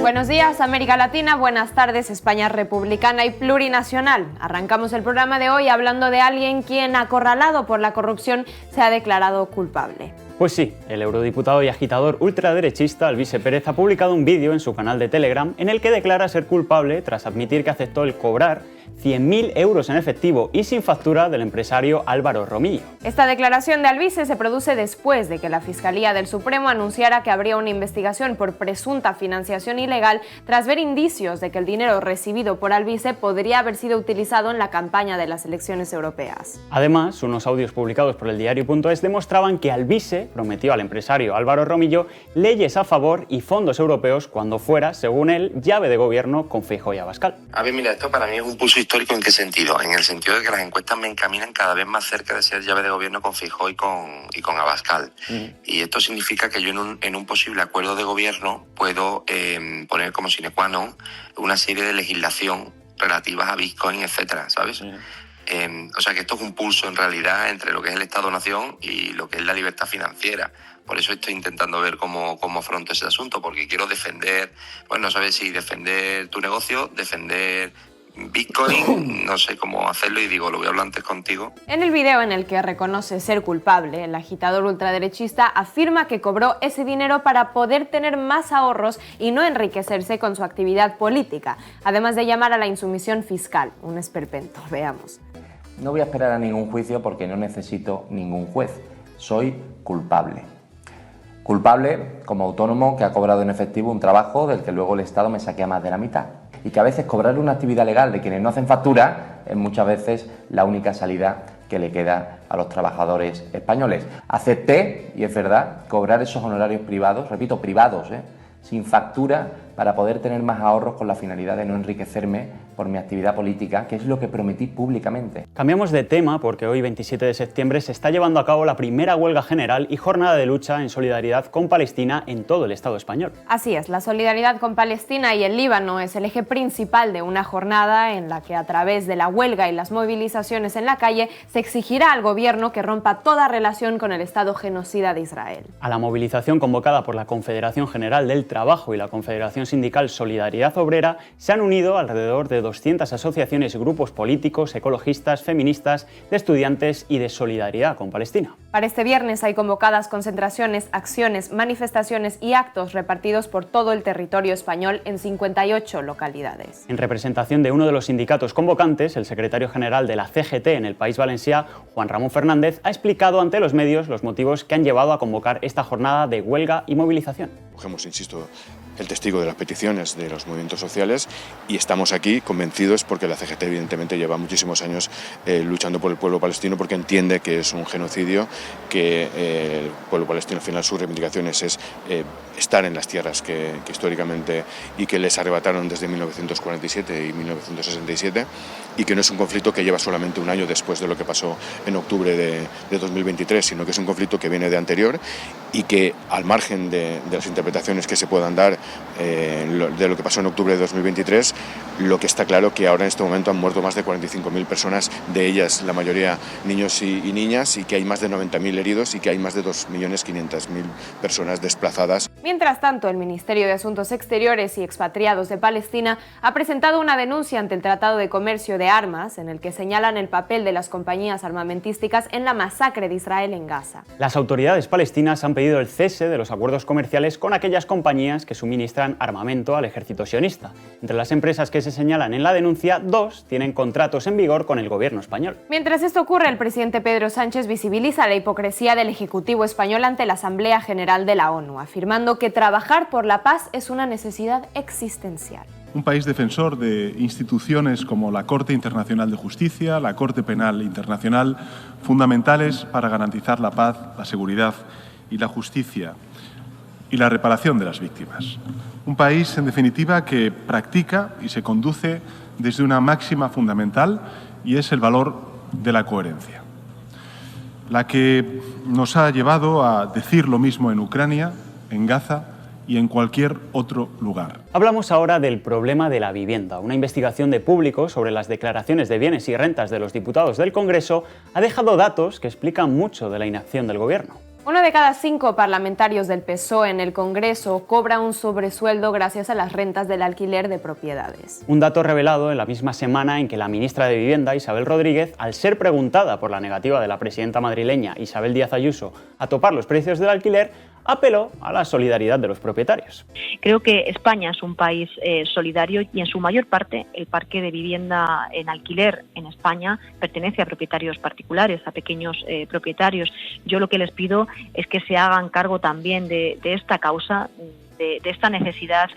Buenos días, América Latina, buenas tardes, España republicana y plurinacional. Arrancamos el programa de hoy hablando de alguien quien, acorralado por la corrupción, se ha declarado culpable. Pues sí, el eurodiputado y agitador ultraderechista Alvise Pérez ha publicado un vídeo en su canal de Telegram en el que declara ser culpable tras admitir que aceptó el cobrar 100.000 euros en efectivo y sin factura del empresario Álvaro Romillo. Esta declaración de Alvise se produce después de que la Fiscalía del Supremo anunciara que habría una investigación por presunta financiación ilegal tras ver indicios de que el dinero recibido por Alvise podría haber sido utilizado en la campaña de las elecciones europeas. Además, unos audios publicados por el diario.es demostraban que Alvise prometió al empresario Álvaro Romillo leyes a favor y fondos europeos cuando fuera, según él, llave de gobierno con Feijóo y Abascal. A ver, mira, esto para mí es un pulso histórico. ¿En qué sentido? En el sentido de que las encuestas me encaminan cada vez más cerca de ser llave de gobierno con Feijóo y con Abascal. Y esto significa que yo en un posible acuerdo de gobierno puedo poner como sine qua non una serie de legislación relativas a Bitcoin, etcétera, ¿sabes? O sea que esto es un pulso en realidad entre lo que es el Estado-Nación y lo que es la libertad financiera. Por eso estoy intentando ver cómo afronto ese asunto, porque quiero defender, pues no sabes si defender tu negocio, defender Bitcoin, no sé cómo hacerlo y digo, lo voy a hablar antes contigo. En el video en el que reconoce ser culpable, el agitador ultraderechista afirma que cobró ese dinero para poder tener más ahorros y no enriquecerse con su actividad política, además de llamar a la insumisión fiscal, un esperpento. Veamos. No voy a esperar a ningún juicio porque no necesito ningún juez. Soy culpable. Culpable como autónomo que ha cobrado en efectivo un trabajo del que luego el Estado me saquea más de la mitad. Y que a veces cobrar una actividad legal de quienes no hacen factura es muchas veces la única salida que le queda a los trabajadores españoles. Acepté, y es verdad, cobrar esos honorarios privados, repito, privados, sin factura, para poder tener más ahorros con la finalidad de no enriquecerme por mi actividad política, que es lo que prometí públicamente. Cambiamos de tema porque hoy, 27 de septiembre, se está llevando a cabo la primera huelga general y jornada de lucha en solidaridad con Palestina en todo el Estado español. Así es, la solidaridad con Palestina y el Líbano es el eje principal de una jornada en la que, a través de la huelga y las movilizaciones en la calle, se exigirá al gobierno que rompa toda relación con el Estado genocida de Israel. A la movilización convocada por la Confederación General del Trabajo y la Confederación Sindical Solidaridad Obrera se han unido alrededor de 200 asociaciones y grupos políticos, ecologistas, feministas, de estudiantes y de solidaridad con Palestina. Para este viernes hay convocadas concentraciones, acciones, manifestaciones y actos repartidos por todo el territorio español en 58 localidades. En representación de uno de los sindicatos convocantes, el secretario general de la CGT en el País Valencià, Juan Ramón Fernández, ha explicado ante los medios los motivos que han llevado a convocar esta jornada de huelga y movilización. Cogemos, insisto, el testigo de las peticiones de los movimientos sociales y estamos aquí convencidos porque la CGT evidentemente lleva muchísimos años luchando por el pueblo palestino porque entiende que es un genocidio, que el pueblo palestino al final sus reivindicaciones es estar en las tierras que históricamente y que les arrebataron desde 1947 y 1967 y que no es un conflicto que lleva solamente un año después de lo que pasó en octubre de 2023, sino que es un conflicto que viene de anterior y que al margen de las interpretaciones que se puedan dar de lo que pasó en octubre de 2023, lo que está claro que ahora en este momento han muerto más de 45.000 personas, de ellas la mayoría niños y niñas, y que hay más de 90.000 heridos y que hay más de 2.500.000 personas desplazadas. Mientras tanto, el Ministerio de Asuntos Exteriores y Expatriados de Palestina ha presentado una denuncia ante el Tratado de Comercio de Armas, en el que señalan el papel de las compañías armamentísticas en la masacre de Israel en Gaza. Las autoridades palestinas han pedido el cese de los acuerdos comerciales con aquellas compañías que suministran armamento al ejército sionista. Entre las empresas que se señalan en la denuncia, 2 tienen contratos en vigor con el gobierno español. Mientras esto ocurre, el presidente Pedro Sánchez visibiliza la hipocresía del Ejecutivo español ante la Asamblea General de la ONU, afirmando que trabajar por la paz es una necesidad existencial. Un país defensor de instituciones como la Corte Internacional de Justicia, la Corte Penal Internacional, fundamentales para garantizar la paz, la seguridad y la justicia y la reparación de las víctimas. Un país, en definitiva, que practica y se conduce desde una máxima fundamental y es el valor de la coherencia, la que nos ha llevado a decir lo mismo en Ucrania, en Gaza y en cualquier otro lugar. Hablamos ahora del problema de la vivienda. Una investigación de Público sobre las declaraciones de bienes y rentas de los diputados del Congreso ha dejado datos que explican mucho de la inacción del Gobierno. 1 de cada 5 parlamentarios del PSOE en el Congreso cobra un sobresueldo gracias a las rentas del alquiler de propiedades. Un dato revelado en la misma semana en que la ministra de Vivienda, Isabel Rodríguez, al ser preguntada por la negativa de la presidenta madrileña Isabel Díaz Ayuso a topar los precios del alquiler, apeló a la solidaridad de los propietarios. Creo que España es un país solidario y en su mayor parte el parque de vivienda en alquiler en España pertenece a propietarios particulares, a pequeños propietarios. Yo lo que les pido es que se hagan cargo también de esta causa, de esta necesidad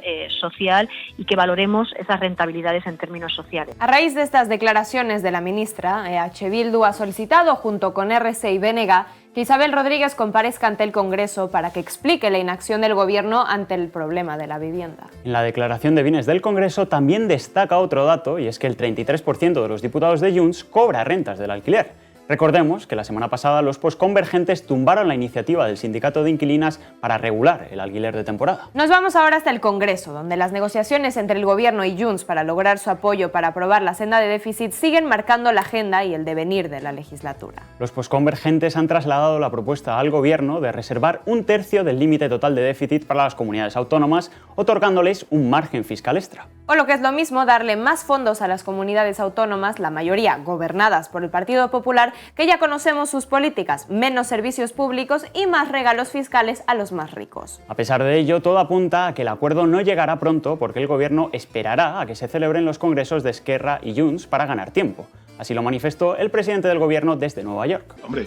social y que valoremos esas rentabilidades en términos sociales. A raíz de estas declaraciones de la ministra, EH Bildu ha solicitado, junto con RC y BNG, que Isabel Rodríguez comparezca ante el Congreso para que explique la inacción del Gobierno ante el problema de la vivienda. En la declaración de bienes del Congreso también destaca otro dato, y es que el 33% de los diputados de Junts cobra rentas del alquiler. Recordemos que la semana pasada los posconvergentes tumbaron la iniciativa del sindicato de inquilinas para regular el alquiler de temporada. Nos vamos ahora hasta el Congreso, donde las negociaciones entre el Gobierno y Junts para lograr su apoyo para aprobar la senda de déficit siguen marcando la agenda y el devenir de la legislatura. Los posconvergentes han trasladado la propuesta al Gobierno de reservar 1/3 del límite total de déficit para las comunidades autónomas, otorgándoles un margen fiscal extra. O lo que es lo mismo, darle más fondos a las comunidades autónomas, la mayoría gobernadas por el Partido Popular, que ya conocemos sus políticas, menos servicios públicos y más regalos fiscales a los más ricos. A pesar de ello, todo apunta a que el acuerdo no llegará pronto porque el Gobierno esperará a que se celebren los congresos de Esquerra y Junts para ganar tiempo. Así lo manifestó el presidente del Gobierno desde Nueva York. Hombre,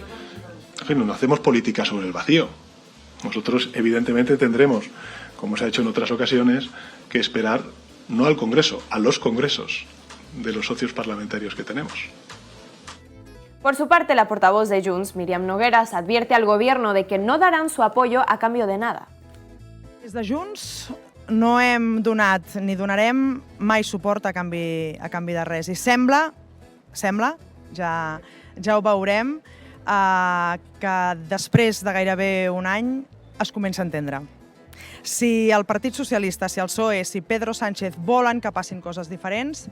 no hacemos política sobre el vacío. Nosotros evidentemente tendremos, como se ha hecho en otras ocasiones, que esperar no al Congreso, a los congresos de los socios parlamentarios que tenemos. Por su parte, la portavoz de Junts, Míriam Nogueras, advierte al Gobierno de que no darán su apoyo a cambio de nada. Des de Junts no hem donat ni donarem mai suport a canvi de res. I sembla, ja ho veurem, que després de gairebé un any es comença a entendre. Si el Partit Socialista, si el PSOE, si Pedro Sánchez volen que passin coses diferents,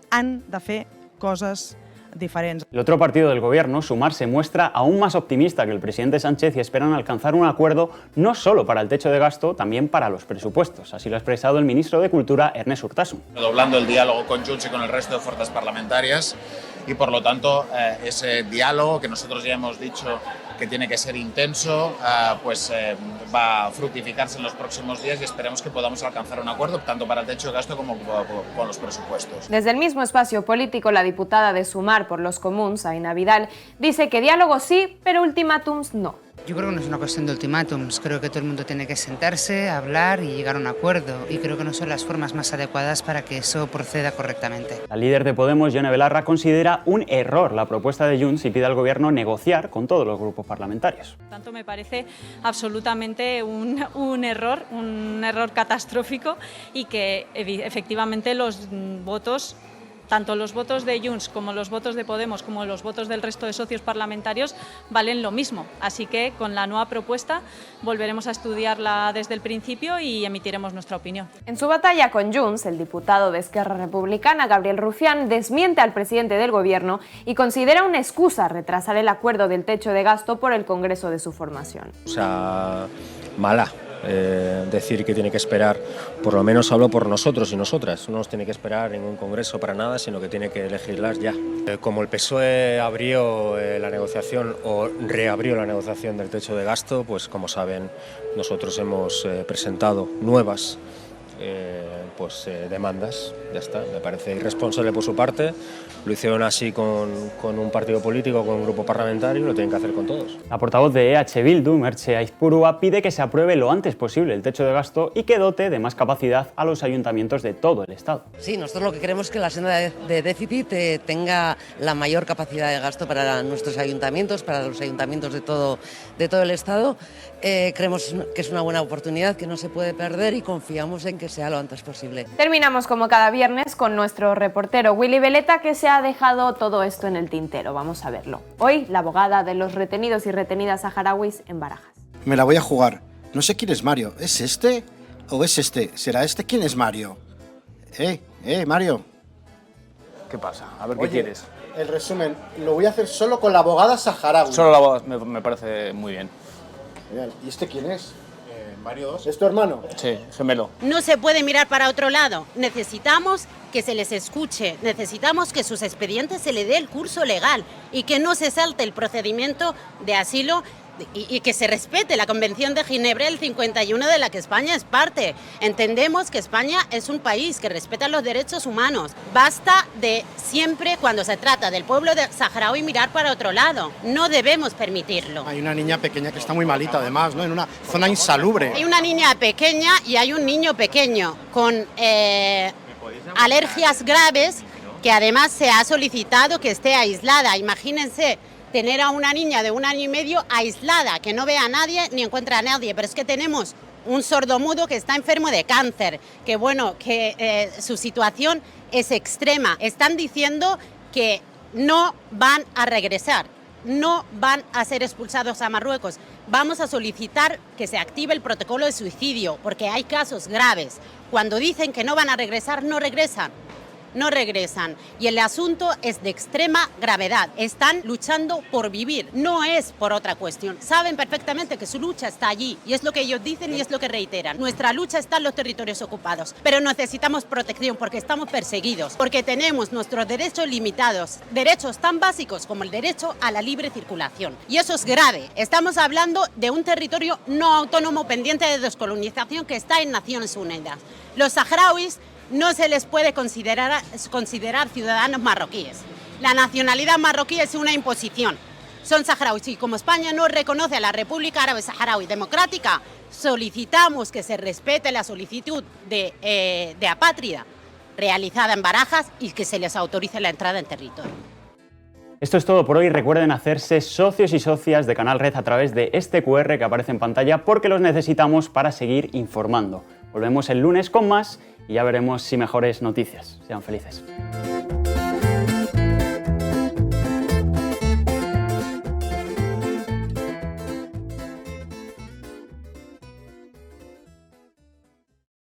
han de fer coses diferents. El otro partido del Gobierno, Sumar, se muestra aún más optimista que el presidente Sánchez y esperan alcanzar un acuerdo no solo para el techo de gasto, también para los presupuestos. Así lo ha expresado el ministro de Cultura, Ernest Urtasun. Redoblando el diálogo con Junts y con el resto de fuerzas parlamentarias y por lo tanto ese diálogo que nosotros ya hemos dicho que tiene que ser intenso, va a fructificarse en los próximos días y esperemos que podamos alcanzar un acuerdo tanto para el techo de gasto como con los presupuestos. Desde el mismo espacio político, la diputada de Sumar por los Comuns, Aina Vidal, dice que diálogo sí, pero ultimátums no. Yo creo que no es una cuestión de ultimátums, creo que todo el mundo tiene que sentarse, hablar y llegar a un acuerdo, y creo que no son las formas más adecuadas para que eso proceda correctamente. La líder de Podemos, Yone Belarra, considera un error la propuesta de Junts y pide al Gobierno negociar con todos los grupos parlamentarios. Por tanto, me parece absolutamente un error catastrófico y que efectivamente los votos, tanto los votos de Junts como los votos de Podemos como los votos del resto de socios parlamentarios valen lo mismo. Así que con la nueva propuesta volveremos a estudiarla desde el principio y emitiremos nuestra opinión. En su batalla con Junts, el diputado de Esquerra Republicana, Gabriel Rufián, desmiente al presidente del Gobierno y considera una excusa retrasar el acuerdo del techo de gasto por el Congreso de su formación. O sea, mala. Decir que tiene que esperar, por lo menos hablo por nosotros y nosotras, no nos tiene que esperar ningún congreso para nada, sino que tiene que legislar ya. Como el PSOE abrió la negociación o reabrió la negociación del techo de gasto, pues como saben, nosotros hemos presentado nuevas demandas, ya está. Me parece irresponsable por su parte, lo hicieron así con un partido político, con un grupo parlamentario, y lo tienen que hacer con todos. La portavoz de EH Bildu, Merche Aizpurua, pide que se apruebe lo antes posible el techo de gasto y que dote de más capacidad a los ayuntamientos de todo el Estado. Sí, nosotros lo que queremos es que la senda de déficit tenga la mayor capacidad de gasto para nuestros ayuntamientos, para los ayuntamientos de todo el Estado. Creemos que es una buena oportunidad que no se puede perder y confiamos en que sea lo antes posible. Terminamos como cada viernes con nuestro reportero Willy Veleta, que se ha dejado todo esto en el tintero. Vamos a verlo. Hoy, la abogada de los retenidos y retenidas saharauis en Barajas. Me la voy a jugar. No sé quién es Mario. ¿Es este o es este? ¿Será este? ¿Quién es Mario? Mario. ¿Qué pasa? A ver, ¿qué quieres? El resumen lo voy a hacer solo con la abogada saharaui. Solo la abogada me parece muy bien. ¿Y este quién es? Mario 2. ¿Es tu hermano? Sí, gemelo. No se puede mirar para otro lado. Necesitamos que se les escuche, necesitamos que sus expedientes se le dé el curso legal y que no se salte el procedimiento de asilo y que se respete la Convención de Ginebra del 51 de la que España es parte. Entendemos que España es un país que respeta los derechos humanos. Basta de siempre, cuando se trata del pueblo de saharaui, mirar para otro lado. No debemos permitirlo. Hay una niña pequeña que está muy malita además, ¿no? En una zona insalubre. Hay una niña pequeña y hay un niño pequeño con alergias graves que además se ha solicitado que esté aislada. Imagínense tener a una niña de 1 año y medio aislada, que no ve a nadie ni encuentra a nadie, pero es que tenemos un sordomudo que está enfermo de cáncer, que bueno, que su situación es extrema. Están diciendo que no van a regresar, no van a ser expulsados a Marruecos. Vamos a solicitar que se active el protocolo de suicidio, porque hay casos graves. Cuando dicen que no van a regresar, no regresan. No regresan. Y el asunto es de extrema gravedad. Están luchando por vivir, no es por otra cuestión. Saben perfectamente que su lucha está allí y es lo que ellos dicen y es lo que reiteran. Nuestra lucha está en los territorios ocupados, pero necesitamos protección porque estamos perseguidos, porque tenemos nuestros derechos limitados, derechos tan básicos como el derecho a la libre circulación. Y eso es grave. Estamos hablando de un territorio no autónomo pendiente de descolonización que está en Naciones Unidas. Los saharauis no se les puede considerar ciudadanos marroquíes. La nacionalidad marroquí es una imposición. Son saharauis y como España no reconoce a la República Árabe Saharaui Democrática, solicitamos que se respete la solicitud de apátrida realizada en Barajas y que se les autorice la entrada en territorio. Esto es todo por hoy. Recuerden hacerse socios y socias de Canal Red a través de este QR que aparece en pantalla porque los necesitamos para seguir informando. Volvemos el lunes con más y ya veremos si mejores noticias. Sean felices.